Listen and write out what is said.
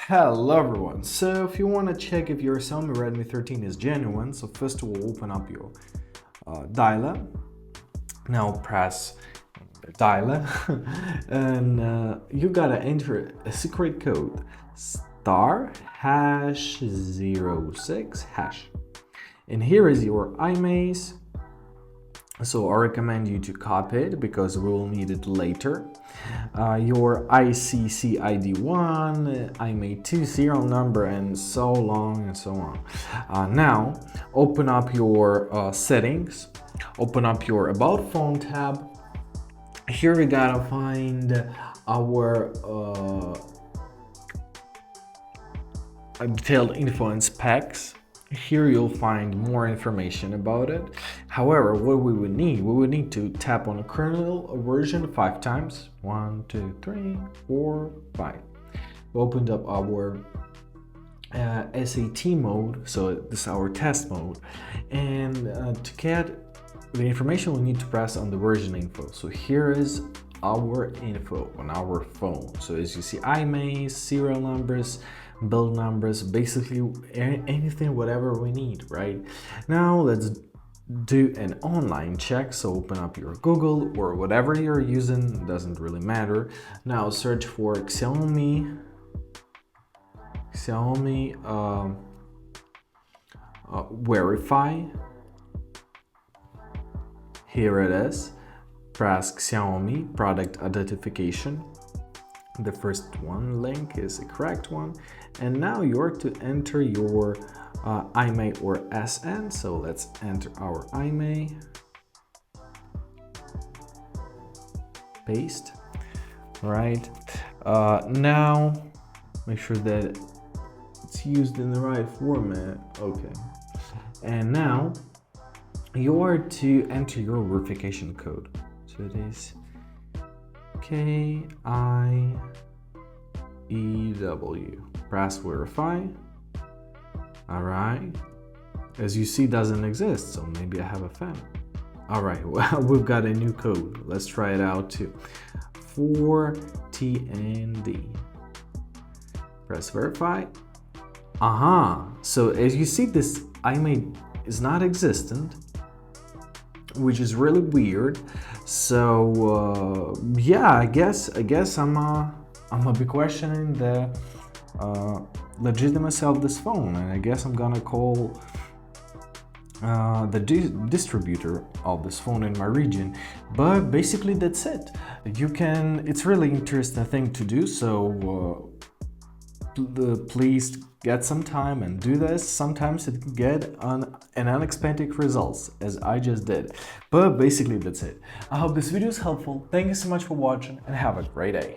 Hello everyone, so if you want to check if your Xiaomi Redmi 13 is genuine, so first of all open up your dialer. Now press dialer and you gotta enter a secret code star hash 06 hash, and here is your IMEI. So I recommend you to copy it because we will need it later. Your ICC ID1, IMEI2 serial number, and so long and so on. Now open up your settings, open up your About Phone tab. Here we gotta find our detailed info and specs. Here you'll find more information about it. However, what we would need to tap on a kernel version 5 times. 1, 2, 3, 4, 5. We opened up our SAT mode, so this is our test mode. And to get the information, we need to press on the version info. So here is our info on our phone. So as you see, IMEI, serial numbers, build numbers, basically anything, whatever we need. Right now, let's do an online check. So open up your Google or whatever you're using, doesn't really matter. Now search for Xiaomi verify. Here it is. Press Xiaomi product identification. The first one link is the correct one, and now you're to enter your IMEI or SN. So let's enter our IMEI, paste. Right, now make sure that it's used in the right format. Okay, and now you are to enter your verification code. So it is KIEW. Press verify. All right, as you see, doesn't exist, so maybe I have a fan. All right, well, we've got a new code. Let's try it out too. 4TND. Press verify. So as you see, this IMEI is not existent, which is really weird. So yeah, I guess I'm gonna be questioning the legitimacy of this phone, and I guess I'm gonna call the distributor of this phone in my region. But basically that's it. It's really interesting thing to do, so please get some time and do this. Sometimes it can get an unexpected results, as I just did. But basically that's it. I hope this video is helpful. Thank you so much for watching and have a great day.